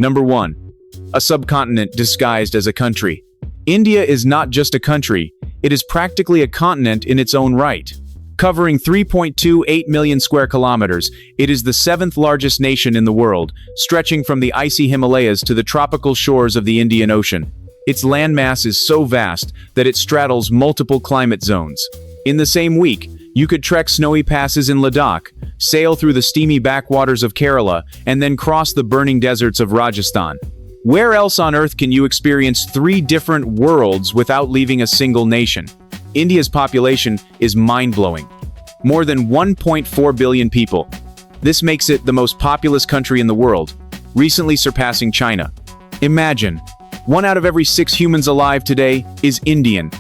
Number 1. A subcontinent disguised as a country. India is not just a country, it is practically a continent in its own right. Covering 3.28 million square kilometers, it is the 7th largest nation in the world, stretching from the icy Himalayas to the tropical shores of the Indian Ocean. Its landmass is so vast that it straddles multiple climate zones. In the same week, you could trek snowy passes in Ladakh, sail through the steamy backwaters of Kerala, and then cross the burning deserts of Rajasthan. Where else on Earth can you experience 3 different worlds without leaving a single nation? India's population is mind-blowing. More than 1.4 billion people. This makes it the most populous country in the world, recently surpassing China. Imagine, 1 out of every 6 humans alive today is Indian.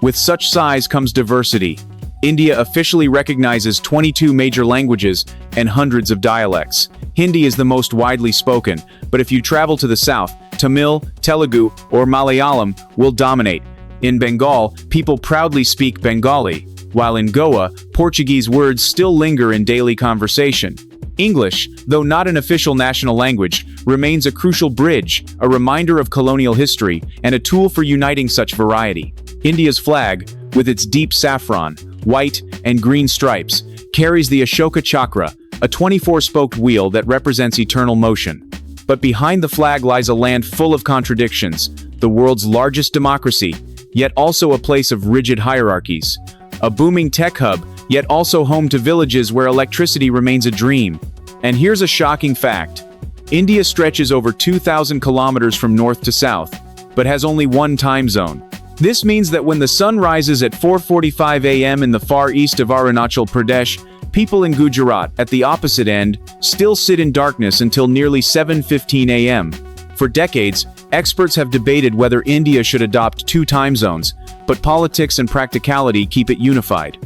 With such size comes diversity. India officially recognizes 22 major languages and hundreds of dialects. Hindi is the most widely spoken, but if you travel to the south, Tamil, Telugu, or Malayalam will dominate. In Bengal, people proudly speak Bengali, while in Goa, Portuguese words still linger in daily conversation. English, though not an official national language, remains a crucial bridge, a reminder of colonial history, and a tool for uniting such variety. India's flag, with its deep saffron, white, and green stripes, carries the Ashoka Chakra, a 24-spoked wheel that represents eternal motion. But behind the flag lies a land full of contradictions, the world's largest democracy, yet also a place of rigid hierarchies. A booming tech hub, yet also home to villages where electricity remains a dream. And here's a shocking fact. India stretches over 2,000 kilometers from north to south, but has only one time zone. This means that when the sun rises at 4:45 a.m. in the far east of Arunachal Pradesh, people in Gujarat, at the opposite end, still sit in darkness until nearly 7:15 a.m. For decades, experts have debated whether India should adopt 2 time zones, but politics and practicality keep it unified.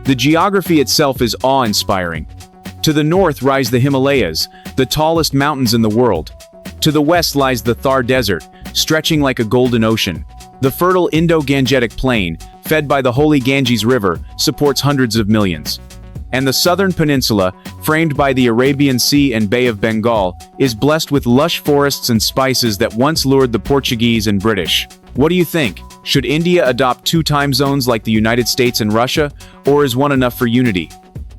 The geography itself is awe-inspiring. To the north rise the Himalayas, the tallest mountains in the world. To the west lies the Thar Desert, stretching like a golden ocean. The fertile Indo-Gangetic Plain, fed by the holy Ganges River, supports hundreds of millions. And the southern peninsula, framed by the Arabian Sea and Bay of Bengal, is blessed with lush forests and spices that once lured the Portuguese and British. What do you think? Should India adopt 2 time zones like the United States and Russia, or is one enough for unity?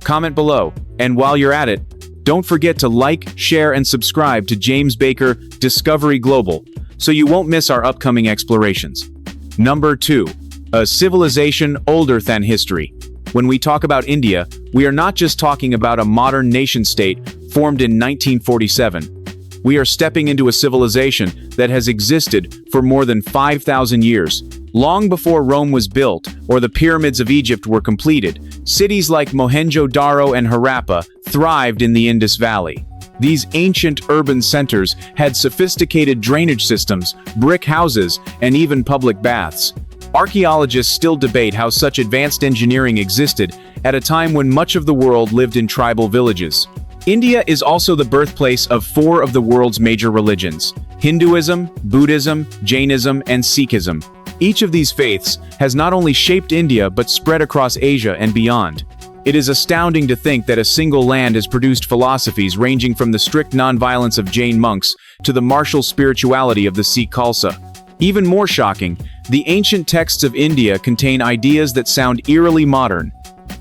Comment below, and while you're at it, don't forget to like, share, and subscribe to James Baker Discovery Global, so you won't miss our upcoming explorations. Number 2. A civilization older than history. When we talk about India, we are not just talking about a modern nation-state formed in 1947. We are stepping into a civilization that has existed for more than 5,000 years. Long before Rome was built or the pyramids of Egypt were completed, cities like Mohenjo-Daro and Harappa thrived in the Indus Valley. These ancient urban centers had sophisticated drainage systems, brick houses, and even public baths. Archaeologists still debate how such advanced engineering existed at a time when much of the world lived in tribal villages. India is also the birthplace of 4 of the world's major religions: Hinduism, Buddhism, Jainism, and Sikhism. Each of these faiths has not only shaped India but spread across Asia and beyond. It is astounding to think that a single land has produced philosophies ranging from the strict nonviolence of Jain monks to the martial spirituality of the Sikh Khalsa. Even more shocking, the ancient texts of India contain ideas that sound eerily modern.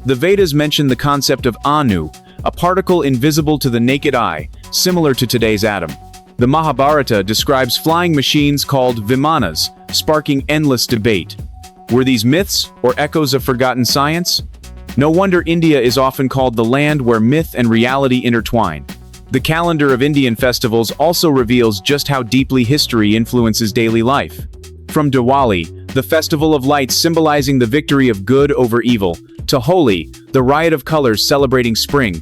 The Vedas mention the concept of Anu, a particle invisible to the naked eye, similar to today's atom. The Mahabharata describes flying machines called Vimanas, sparking endless debate. Were these myths or echoes of forgotten science? No wonder India is often called the land where myth and reality intertwine. The calendar of Indian festivals also reveals just how deeply history influences daily life. From Diwali, the festival of lights symbolizing the victory of good over evil, to Holi, the riot of colors celebrating spring,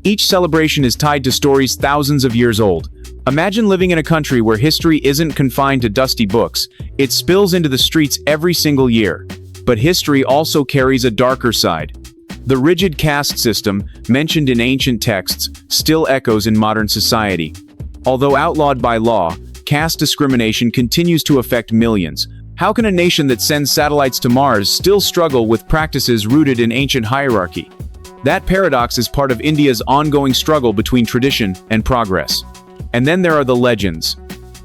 each celebration is tied to stories thousands of years old. Imagine living in a country where history isn't confined to dusty books, it spills into the streets every single year. But history also carries a darker side. The rigid caste system, mentioned in ancient texts, still echoes in modern society. Although outlawed by law, caste discrimination continues to affect millions. How can a nation that sends satellites to Mars still struggle with practices rooted in ancient hierarchy? That paradox is part of India's ongoing struggle between tradition and progress. And then there are the legends.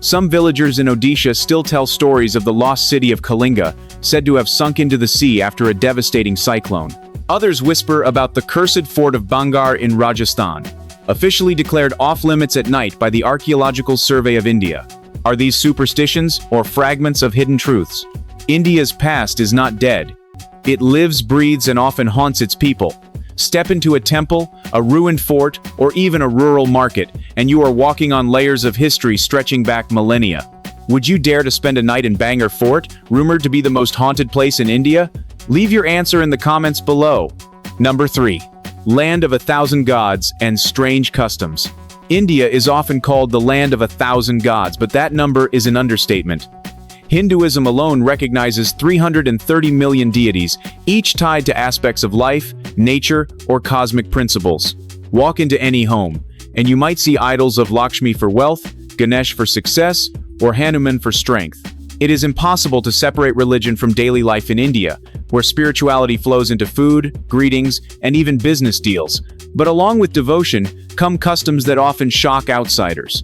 Some villagers in Odisha still tell stories of the lost city of Kalinga, said to have sunk into the sea after a devastating cyclone. Others whisper about the cursed fort of Bangar in Rajasthan, officially declared off-limits at night by the Archaeological Survey of India. Are these superstitions or fragments of hidden truths? India's past is not dead. It lives, breathes, and often haunts its people. Step into a temple, a ruined fort, or even a rural market, and you are walking on layers of history stretching back millennia. Would you dare to spend a night in Bangar Fort, rumored to be the most haunted place in India? Leave your answer in the comments below. Number 3. Land of 1,000 gods and strange customs. India is often called the land of 1,000 gods, but that number is an understatement. Hinduism alone recognizes 330 million deities, each tied to aspects of life, nature, or cosmic principles. Walk into any home, and you might see idols of Lakshmi for wealth, Ganesh for success, or Hanuman for strength. It is impossible to separate religion from daily life in India, where spirituality flows into food, greetings, and even business deals. But along with devotion come customs that often shock outsiders.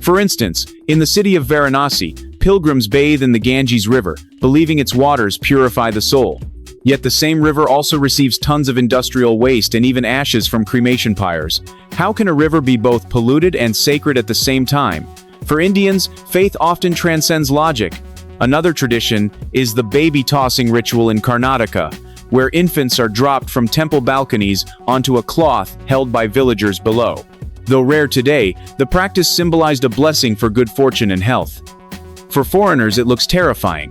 For instance, in the city of Varanasi, pilgrims bathe in the Ganges River, believing its waters purify the soul. Yet the same river also receives tons of industrial waste and even ashes from cremation pyres. How can a river be both polluted and sacred at the same time? For Indians, faith often transcends logic. Another tradition is the baby tossing ritual in Karnataka, where infants are dropped from temple balconies onto a cloth held by villagers below. Though rare today, the practice symbolized a blessing for good fortune and health. For foreigners, it looks terrifying.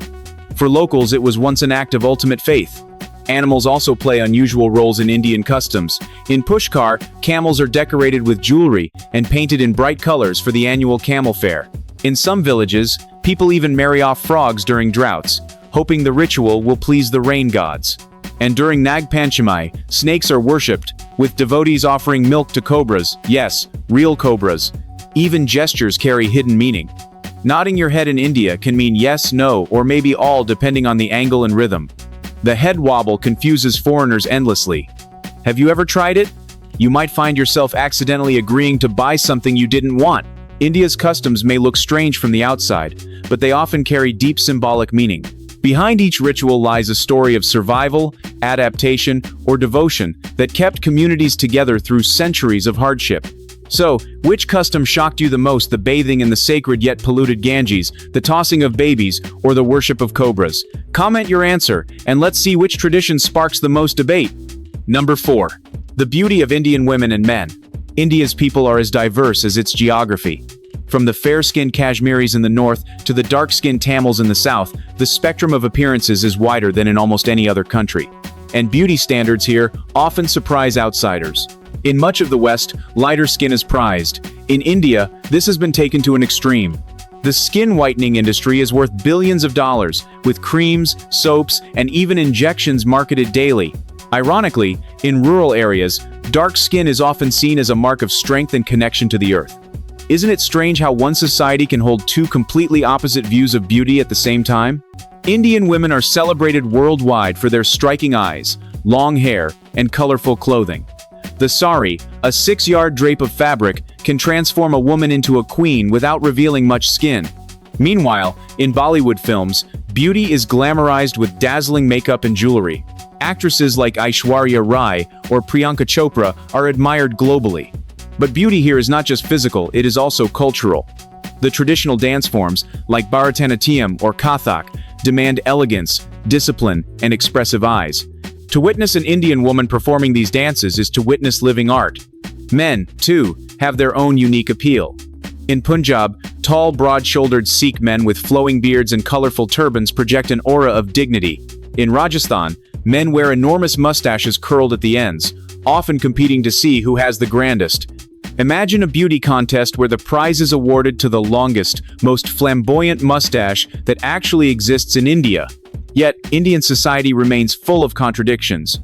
For locals, it was once an act of ultimate faith. Animals also play unusual roles in Indian customs. In Pushkar, camels are decorated with jewelry and painted in bright colors for the annual camel fair. In some villages, people even marry off frogs during droughts, hoping the ritual will please the rain gods. And during Nag Panchami, snakes are worshipped, with devotees offering milk to cobras. Yes, real cobras. Even gestures carry hidden meaning. Nodding your head in India can mean yes, no, or maybe all depending on the angle and rhythm. The head wobble confuses foreigners endlessly. Have you ever tried it? You might find yourself accidentally agreeing to buy something you didn't want. India's customs may look strange from the outside, but they often carry deep symbolic meaning. Behind each ritual lies a story of survival, adaptation, or devotion that kept communities together through centuries of hardship. So, which custom shocked you the most, the bathing in the sacred yet polluted Ganges, the tossing of babies, or the worship of cobras? Comment your answer, and let's see which tradition sparks the most debate. Number 4. The beauty of Indian women and men. India's people are as diverse as its geography. From the fair-skinned Kashmiris in the north to the dark-skinned Tamils in the south, the spectrum of appearances is wider than in almost any other country. And beauty standards here often surprise outsiders. In much of the West, lighter skin is prized. In India, this has been taken to an extreme. The skin whitening industry is worth billions of dollars, with creams, soaps, and even injections marketed daily. Ironically, in rural areas, dark skin is often seen as a mark of strength and connection to the earth. Isn't it strange how one society can hold two completely opposite views of beauty at the same time? Indian women are celebrated worldwide for their striking eyes, long hair, and colorful clothing. The sari, a 6-yard drape of fabric, can transform a woman into a queen without revealing much skin. Meanwhile, in Bollywood films, beauty is glamorized with dazzling makeup and jewelry. Actresses like Aishwarya Rai or Priyanka Chopra are admired globally. But beauty here is not just physical, it is also cultural. The traditional dance forms, like Bharatanatyam or Kathak, demand elegance, discipline, and expressive eyes. To witness an Indian woman performing these dances is to witness living art. Men, too, have their own unique appeal. In Punjab, tall, broad-shouldered Sikh men with flowing beards and colorful turbans project an aura of dignity. In Rajasthan, men wear enormous mustaches curled at the ends, often competing to see who has the grandest. Imagine a beauty contest where the prize is awarded to the longest, most flamboyant mustache that actually exists in India. Yet, Indian society remains full of contradictions.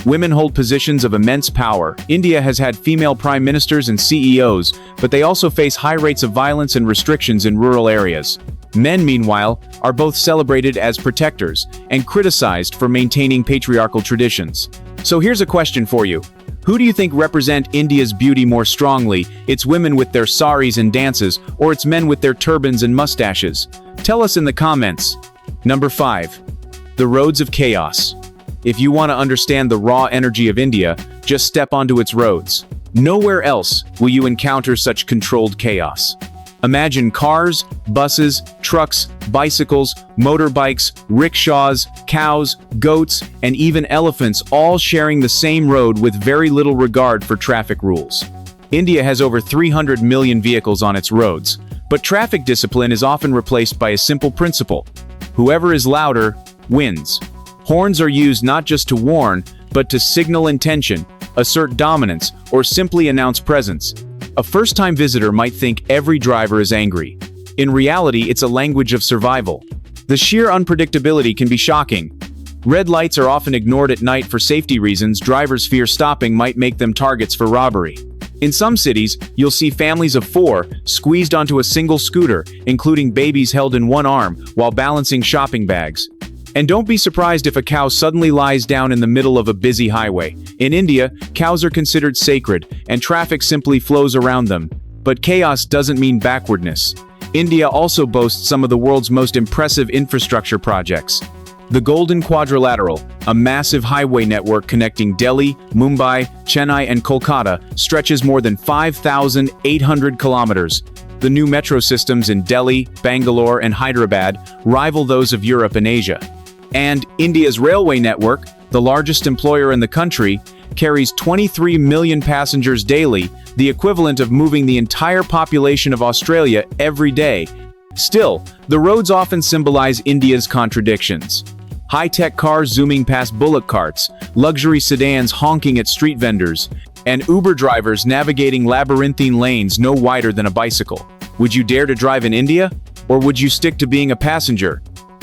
Women hold positions of immense power. India has had female prime ministers and CEOs, but they also face high rates of violence and restrictions in rural areas. Men, meanwhile, are both celebrated as protectors and criticized for maintaining patriarchal traditions. So here's a question for you. Who do you think represent India's beauty more strongly, its women with their saris and dances, or its men with their turbans and mustaches? Tell us in the comments. Number 5. The roads of chaos. If you want to understand the raw energy of India, just step onto its roads. Nowhere else will you encounter such controlled chaos. Imagine cars, buses, trucks, bicycles, motorbikes, rickshaws, cows, goats, and even elephants all sharing the same road with very little regard for traffic rules. India has over 300 million vehicles on its roads, but traffic discipline is often replaced by a simple principle: whoever is louder wins. Horns are used not just to warn, but to signal intention, assert dominance, or simply announce presence. A first-time visitor might think every driver is angry. In reality, it's a language of survival. The sheer unpredictability can be shocking. Red lights are often ignored at night for safety reasons. Drivers fear stopping might make them targets for robbery. In some cities, you'll see families of 4 squeezed onto a single scooter, including babies held in one arm, while balancing shopping bags. And don't be surprised if a cow suddenly lies down in the middle of a busy highway. In India, cows are considered sacred, and traffic simply flows around them. But chaos doesn't mean backwardness. India also boasts some of the world's most impressive infrastructure projects. The Golden Quadrilateral, a massive highway network connecting Delhi, Mumbai, Chennai, and Kolkata, stretches more than 5,800 kilometers. The new metro systems in Delhi, Bangalore, and Hyderabad rival those of Europe and Asia. And India's railway network, the largest employer in the country, carries 23 million passengers daily, the equivalent of moving the entire population of Australia every day. Still, the roads often symbolize India's contradictions. High-tech cars zooming past bullock carts, luxury sedans honking at street vendors, and Uber drivers navigating labyrinthine lanes no wider than a bicycle. Would you dare to drive in India? Or would you stick to being a passenger?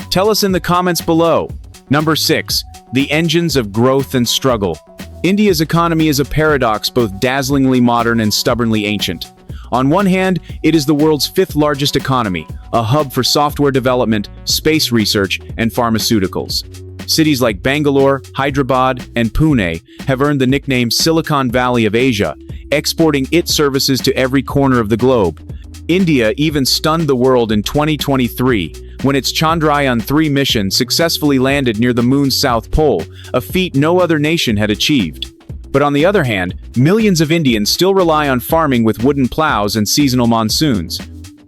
Tell us in the comments below. Number 6. The engines of growth and struggle. India's economy is a paradox, both dazzlingly modern and stubbornly ancient. On one hand, it is the world's 5th largest economy, a hub for software development, space research, and pharmaceuticals. Cities like Bangalore, Hyderabad, and Pune have earned the nickname Silicon Valley of Asia, exporting its services to every corner of the globe. India even stunned the world in 2023 when its Chandrayaan-3 mission successfully landed near the moon's south pole, a feat no other nation had achieved. But on the other hand, millions of Indians still rely on farming with wooden plows and seasonal monsoons.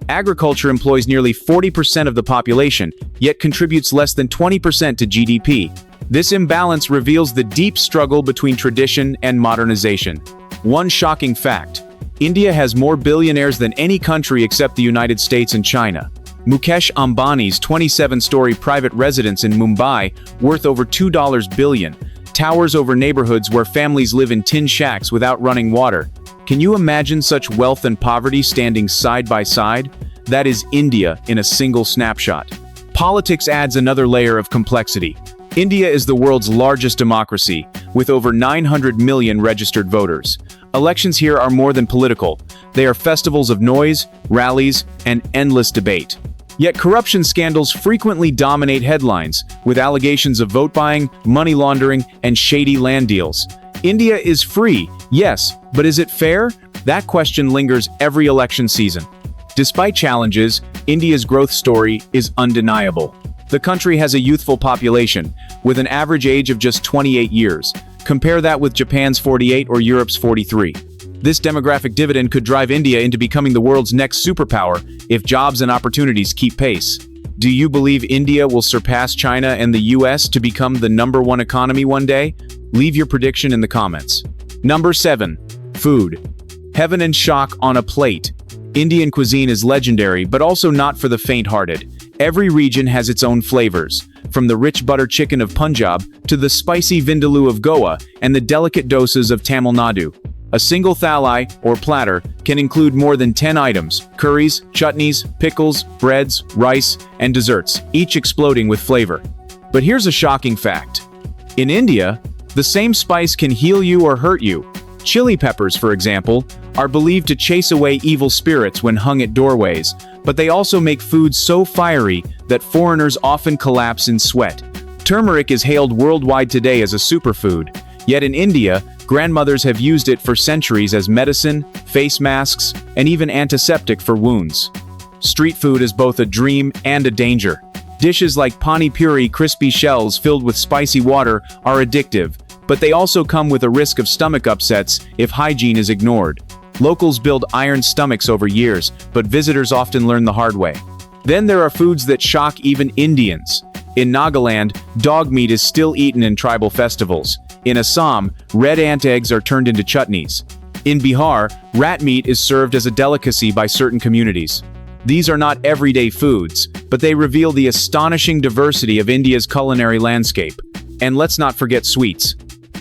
Agriculture employs nearly 40% of the population, yet contributes less than 20% to GDP. This imbalance reveals the deep struggle between tradition and modernization. One shocking fact: India has more billionaires than any country except the United States and China. Mukesh Ambani's 27-story private residence in Mumbai, worth over $2 billion, towers over neighborhoods where families live in tin shacks without running water. Can you imagine such wealth and poverty standing side by side? That is India in a single snapshot. Politics adds another layer of complexity. India is the world's largest democracy, with over 900 million registered voters. Elections here are more than political. They are festivals of noise, rallies, and endless debate. Yet corruption scandals frequently dominate headlines, with allegations of vote buying, money laundering, and shady land deals. India is free, yes, but is it fair? That question lingers every election season. Despite challenges, India's growth story is undeniable. The country has a youthful population, with an average age of just 28 years. Compare that with Japan's 48 or Europe's 43. This demographic dividend could drive India into becoming the world's next superpower if jobs and opportunities keep pace. Do you believe India will surpass China and the US to become the #1 economy one day? Leave your prediction in the comments. Number 7. Food. Heaven and shock on a plate. Indian cuisine is legendary, but also not for the faint-hearted. Every region has its own flavors, from the rich butter chicken of Punjab to the spicy vindaloo of Goa and the delicate dosas of Tamil Nadu. A single thalai, or platter, can include more than 10 items: curries, chutneys, pickles, breads, rice, and desserts, each exploding with flavor. But here's a shocking fact. In India, the same spice can heal you or hurt you. Chili peppers, for example, are believed to chase away evil spirits when hung at doorways, but they also make food so fiery that foreigners often collapse in sweat. Turmeric is hailed worldwide today as a superfood, yet in India, Grandmothers have used it for centuries as medicine, face masks, and even antiseptic for wounds. Street food is both a dream and a danger. Dishes like pani puri, crispy shells filled with spicy water, are addictive, but they also come with a risk of stomach upsets if hygiene is ignored. Locals build iron stomachs over years, but visitors often learn the hard way. Then there are foods that shock even Indians. In Nagaland, dog meat is still eaten in tribal festivals. In Assam, red ant eggs are turned into chutneys. In Bihar, rat meat is served as a delicacy by certain communities. These are not everyday foods, but they reveal the astonishing diversity of India's culinary landscape. And let's not forget sweets.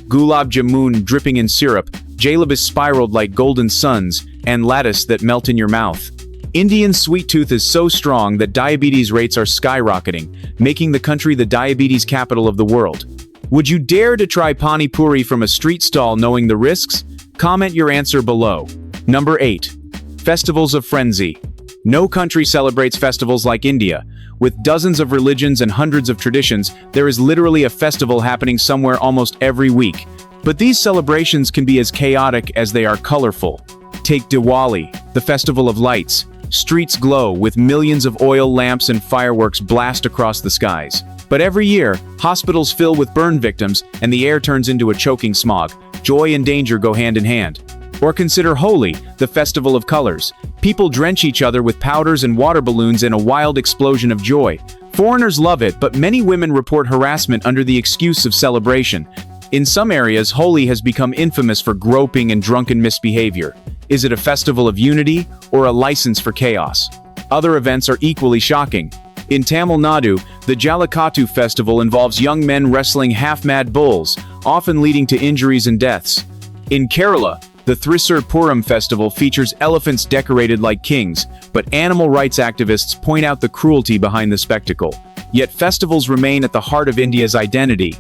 Gulab jamun dripping in syrup, jalebis spiraled like golden suns, and lattice that melt in your mouth. Indian sweet tooth is so strong that diabetes rates are skyrocketing, making the country the diabetes capital of the world. Would you dare to try pani puri from a street stall knowing the risks? Comment your answer below. Number 8. Festivals of Frenzy. No country celebrates festivals like India. With dozens of religions and hundreds of traditions, there is literally a festival happening somewhere almost every week. But these celebrations can be as chaotic as they are colorful. Take Diwali, the festival of lights. Streets glow with millions of oil lamps and fireworks blast across the skies. But every year, hospitals fill with burn victims and the air turns into a choking smog. Joy and danger go hand in hand. Or consider Holi, the festival of colors. People drench each other with powders and water balloons in a wild explosion of joy. Foreigners love it, but many women report harassment under the excuse of celebration. In some areas, Holi has become infamous for groping and drunken misbehavior. Is it a festival of unity or a license for chaos? Other events are equally shocking. In Tamil Nadu, the Jallikattu festival involves young men wrestling half-mad bulls, often leading to injuries and deaths. In Kerala, the Thrissur Puram festival features elephants decorated like kings, but animal rights activists point out the cruelty behind the spectacle. Yet festivals remain at the heart of India's identity.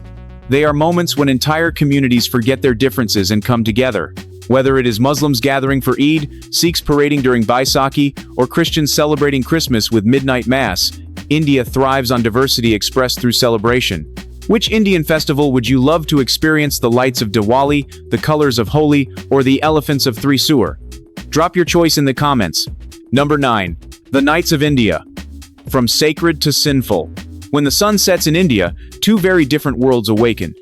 They are moments when entire communities forget their differences and come together. Whether it is Muslims gathering for Eid, Sikhs parading during Baisakhi, or Christians celebrating Christmas with midnight mass, India thrives on diversity expressed through celebration. Which Indian festival would you love to experience the lights of Diwali, the colors of Holi, or the elephants of Thrissur? Drop your choice in the comments. Number 9. The Nights of India. From sacred to sinful. When the sun sets in India, two very different worlds awaken.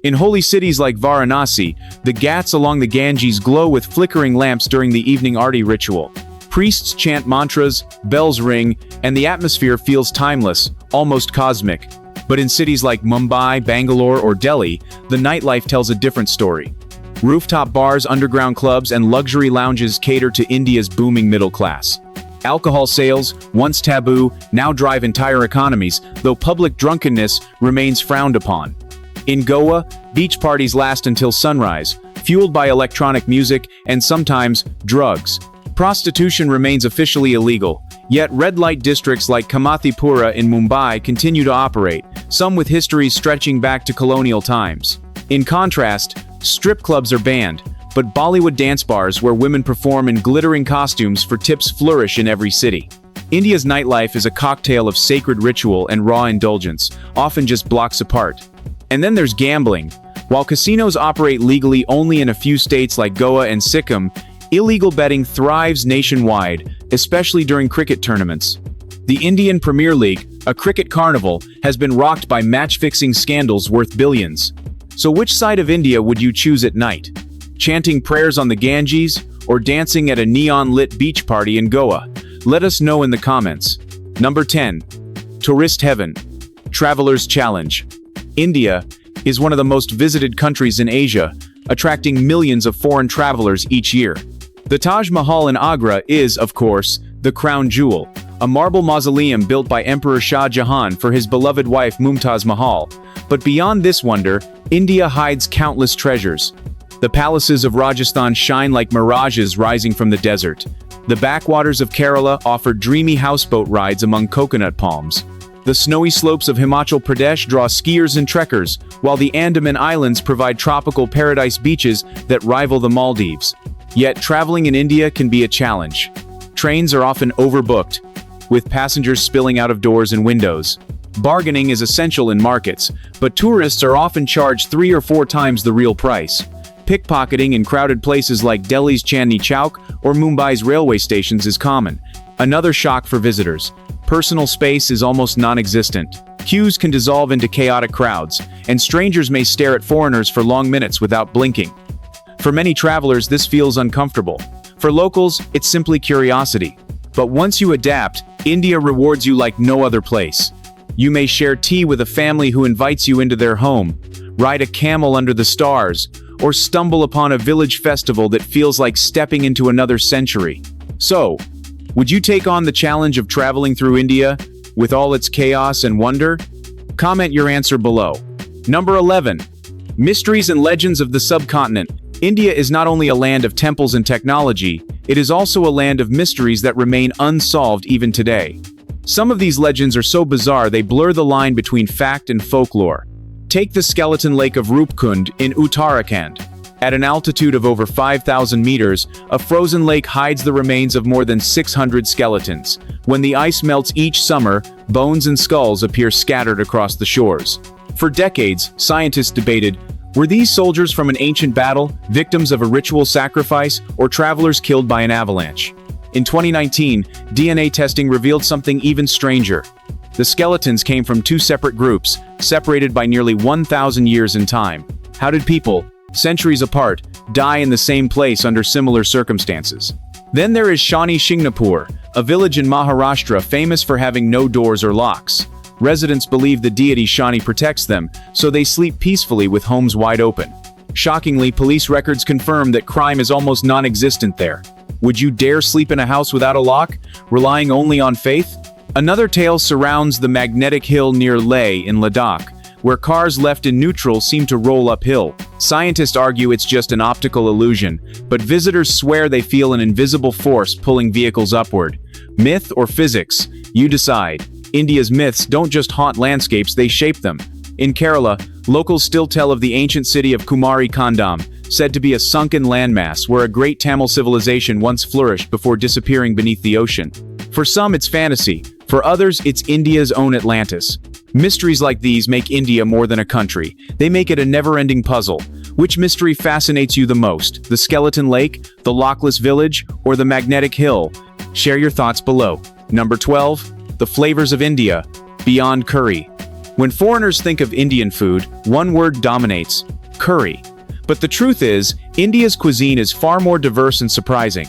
In holy cities like Varanasi, the ghats along the Ganges glow with flickering lamps during the evening arti ritual. Priests chant mantras, bells ring, and the atmosphere feels timeless, almost cosmic. But in cities like Mumbai, Bangalore, or Delhi, the nightlife tells a different story. Rooftop bars, underground clubs, and luxury lounges cater to India's booming middle class. Alcohol sales, once taboo, now drive entire economies, though public drunkenness remains frowned upon. In Goa, beach parties last until sunrise, fueled by electronic music and sometimes drugs. Prostitution remains officially illegal, yet red light districts like Kamathipura in Mumbai continue to operate, some with histories stretching back to colonial times. In contrast, strip clubs are banned, but Bollywood dance bars where women perform in glittering costumes for tips flourish in every city. India's nightlife is a cocktail of sacred ritual and raw indulgence, often just blocks apart. And then there's gambling. While casinos operate legally only in a few states like Goa and Sikkim, illegal betting thrives nationwide, especially during cricket tournaments. The Indian Premier League, a cricket carnival, has been rocked by match-fixing scandals worth billions. So which side of India would you choose at night? Chanting prayers on the Ganges, or dancing at a neon-lit beach party in Goa? Let us know in the comments. Number 10. Tourist Heaven. Traveler's Challenge. India is one of the most visited countries in Asia, attracting millions of foreign travelers each year. The Taj Mahal in Agra is, of course, the crown jewel, a marble mausoleum built by Emperor Shah Jahan for his beloved wife Mumtaz Mahal. But beyond this wonder, India hides countless treasures. The palaces of Rajasthan shine like mirages rising from the desert. The backwaters of Kerala offer dreamy houseboat rides among coconut palms. The snowy slopes of Himachal Pradesh draw skiers and trekkers, while the Andaman Islands provide tropical paradise beaches that rival the Maldives. Yet traveling in India can be a challenge. Trains are often overbooked, with passengers spilling out of doors and windows. Bargaining is essential in markets, but tourists are often charged 3 or 4 times the real price. Pickpocketing in crowded places like Delhi's Chandni Chowk or Mumbai's railway stations is common. Another shock for visitors. Personal space is almost non-existent. Queues can dissolve into chaotic crowds, and strangers may stare at foreigners for long minutes without blinking. For many travelers, this feels uncomfortable. For locals, it's simply curiosity. But once you adapt, India rewards you like no other place. You may share tea with a family who invites you into their home, ride a camel under the stars, or stumble upon a village festival that feels like stepping into another century. So, would you take on the challenge of traveling through India with all its chaos and wonder? Comment your answer below. Number 11. Mysteries and legends of the subcontinent. India is not only a land of temples and technology, it is also a land of mysteries that remain unsolved even today. Some of these legends are so bizarre they blur the line between fact and folklore. Take the skeleton lake of Rupkund in Uttarakhand. At an altitude of over 5,000 meters, a frozen lake hides the remains of more than 600 skeletons. When the ice melts each summer, bones and skulls appear scattered across the shores. For decades, scientists debated, were these soldiers from an ancient battle, victims of a ritual sacrifice, or travelers killed by an avalanche? In 2019, DNA testing revealed something even stranger. The skeletons came from two separate groups, separated by nearly 1,000 years in time. How did people, centuries apart, die in the same place under similar circumstances? Then there is Shani Shingnapur, a village in Maharashtra famous for having no doors or locks. Residents believe the deity Shani protects them, so they sleep peacefully with homes wide open. Shockingly, police records confirm that crime is almost non-existent there. Would you dare sleep in a house without a lock, relying only on faith? Another tale surrounds the magnetic hill near Leh in Ladakh, where cars left in neutral seem to roll uphill. Scientists argue it's just an optical illusion, but visitors swear they feel an invisible force pulling vehicles upward. Myth or physics? You decide. India's myths don't just haunt landscapes, they shape them. In Kerala, locals still tell of the ancient city of Kumari Kandam, said to be a sunken landmass where a great Tamil civilization once flourished before disappearing beneath the ocean. For some, it's fantasy. For others, it's India's own Atlantis. Mysteries like these make India more than a country. They make it a never-ending puzzle. Which mystery fascinates you the most? The skeleton lake, the lockless village, or the magnetic hill? Share your thoughts below. Number 12. The flavors of India. Beyond curry. When foreigners think of Indian food, one word dominates: curry. But the truth is, India's cuisine is far more diverse and surprising.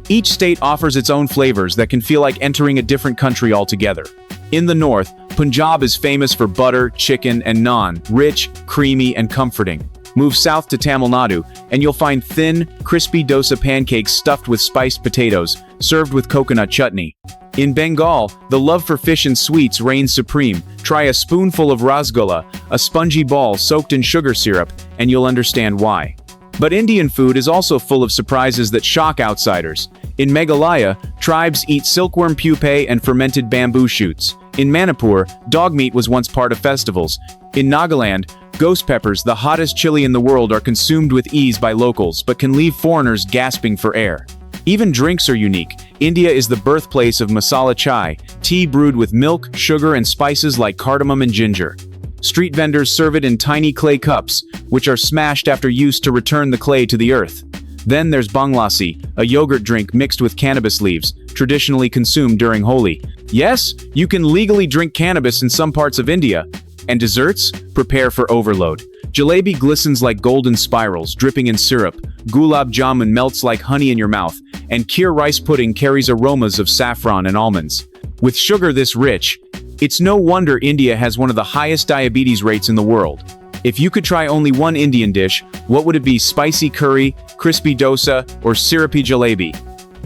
Each state offers its own flavors that can feel like entering a different country altogether. In the north, Punjab is famous for butter, chicken, and naan, rich, creamy, and comforting. Move south to Tamil Nadu, and you'll find thin, crispy dosa pancakes stuffed with spiced potatoes, served with coconut chutney. In Bengal, the love for fish and sweets reigns supreme. Try a spoonful of rasgulla, a spongy ball soaked in sugar syrup, and you'll understand why. But Indian food is also full of surprises that shock outsiders. In Meghalaya, tribes eat silkworm pupae and fermented bamboo shoots. In Manipur, dog meat was once part of festivals. In Nagaland, ghost peppers, the hottest chili in the world, are consumed with ease by locals, but can leave foreigners gasping for air. Even drinks are unique. India is the birthplace of masala chai, tea brewed with milk, sugar, and spices like cardamom and ginger. Street vendors serve it in tiny clay cups, which are smashed after use to return the clay to the earth. Then there's banglasi, a yogurt drink mixed with cannabis leaves, traditionally consumed during Holi. Yes, you can legally drink cannabis in some parts of India. And desserts? Prepare for overload. Jalebi glistens like golden spirals, dripping in syrup. Gulab jamun melts like honey in your mouth. And kheer rice pudding carries aromas of saffron and almonds. With sugar this rich, it's no wonder India has one of the highest diabetes rates in the world. If you could try only one Indian dish, what would it be? Spicy curry, crispy dosa, or syrupy jalebi?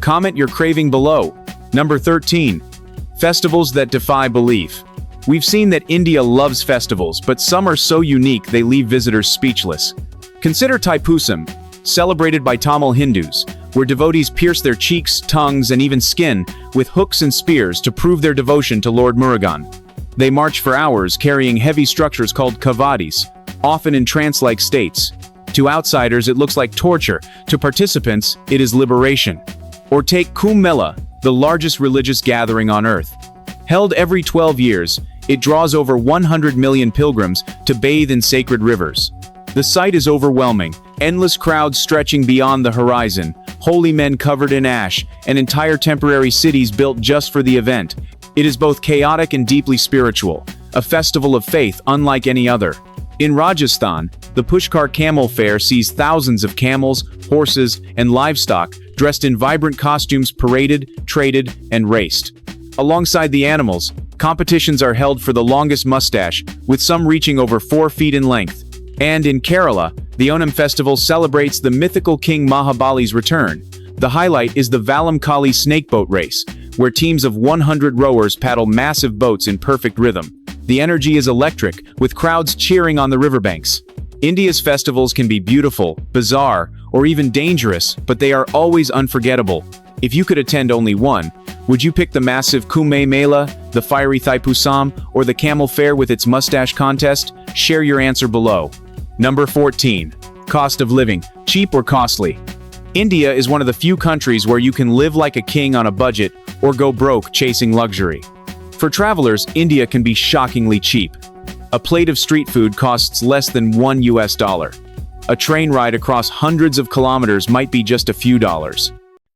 Comment your craving below. Number 13. Festivals that defy belief. We've seen that India loves festivals, but some are so unique they leave visitors speechless. Consider Thaipusam, celebrated by Tamil Hindus, where devotees pierce their cheeks, tongues, and even skin with hooks and spears to prove their devotion to Lord Murugan. They march for hours carrying heavy structures called kavadis, often in trance-like states. To outsiders, it looks like torture. To participants, it is liberation. Or take Kumbh Mela, the largest religious gathering on earth. Held every 12 years, it draws over 100 million pilgrims to bathe in sacred rivers. The sight is overwhelming, endless crowds stretching beyond the horizon, holy men covered in ash, and entire temporary cities built just for the event. It is both chaotic and deeply spiritual, a festival of faith unlike any other. In Rajasthan, the Pushkar Camel Fair sees thousands of camels, horses, and livestock dressed in vibrant costumes paraded, traded, and raced. Alongside the animals, competitions are held for the longest mustache, with some reaching over 4 feet in length. And in Kerala, the Onam festival celebrates the mythical King Mahabali's return. The highlight is the Valamkali snake boat race, where teams of 100 rowers paddle massive boats in perfect rhythm. The energy is electric, with crowds cheering on the riverbanks. India's festivals can be beautiful, bizarre, or even dangerous, but they are always unforgettable. If you could attend only one, would you pick the massive Kumbh Mela, the fiery Thaipusam, or the Camel Fair with its mustache contest? Share your answer below. Number 14. Cost of living, cheap or costly? India is one of the few countries where you can live like a king on a budget or go broke chasing luxury. For travelers, India can be shockingly cheap. A plate of street food costs less than $1. A train ride across hundreds of kilometers might be just a few dollars.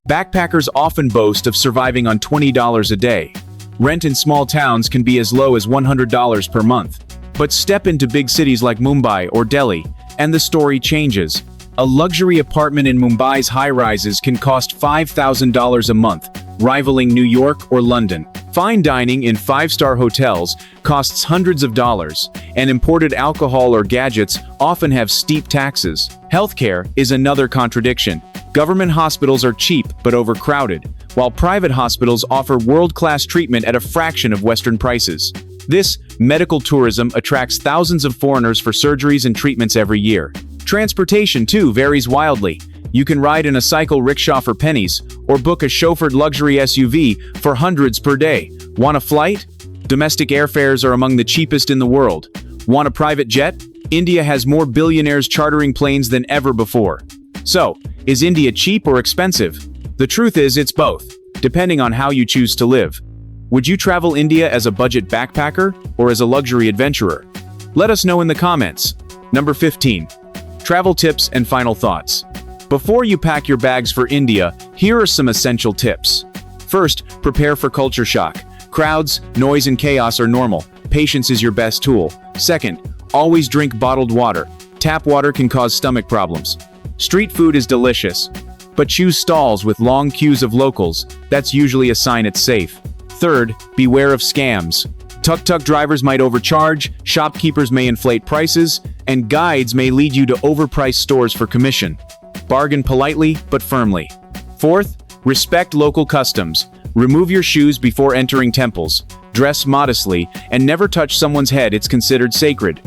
Backpackers often boast of surviving on $20 a day. Rent in small towns can be as low as $100 per month. But step into big cities like Mumbai or Delhi, and the story changes. A luxury apartment in Mumbai's high-rises can cost $5,000 a month, rivaling New York or London. Fine dining in 5-star hotels costs hundreds of dollars, and imported alcohol or gadgets often have steep taxes. Healthcare is another contradiction. Government hospitals are cheap but overcrowded, while private hospitals offer world-class treatment at a fraction of Western prices. This medical tourism attracts thousands of foreigners for surgeries and treatments every year. Transportation, too, varies wildly. You can ride in a cycle rickshaw for pennies, or book a chauffeured luxury SUV for hundreds per day. Want a flight? Domestic airfares are among the cheapest in the world. Want a private jet? India has more billionaires chartering planes than ever before. So, is India cheap or expensive? The truth is, it's both, depending on how you choose to live. Would you travel India as a budget backpacker or as a luxury adventurer? Let us know in the comments. Number 15. Travel tips and final thoughts. Before you pack your bags for India, here are some essential tips. First, prepare for culture shock. Crowds, noise, and chaos are normal. Patience is your best tool. Second, always drink bottled water. Tap water can cause stomach problems. Street food is delicious, but choose stalls with long queues of locals. That's usually a sign it's safe. Third, beware of scams. Tuk-tuk drivers might overcharge, shopkeepers may inflate prices, and guides may lead you to overpriced stores for commission. Bargain politely, but firmly. Fourth, respect local customs. Remove your shoes before entering temples. Dress modestly, and never touch someone's head. It's considered sacred.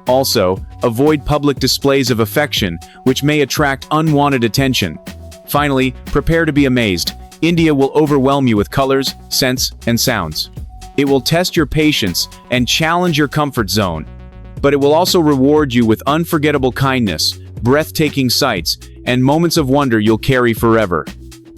Also, avoid public displays of affection, which may attract unwanted attention. Finally, prepare to be amazed. India will overwhelm you with colors, scents, and sounds. It will test your patience and challenge your comfort zone. But it will also reward you with unforgettable kindness, breathtaking sights, and moments of wonder you'll carry forever.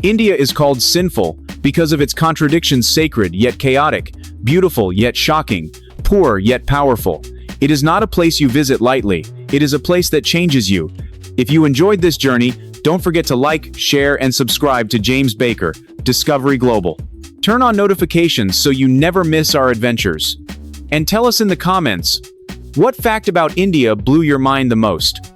India is called sinful because of its contradictions: sacred yet chaotic, beautiful yet shocking, poor yet powerful. It is not a place you visit lightly. It is a place that changes you. If you enjoyed this journey, don't forget to like, share, and subscribe to James Baker, Discovery Global. Turn on notifications so you never miss our adventures. And tell us in the comments, what fact about India blew your mind the most?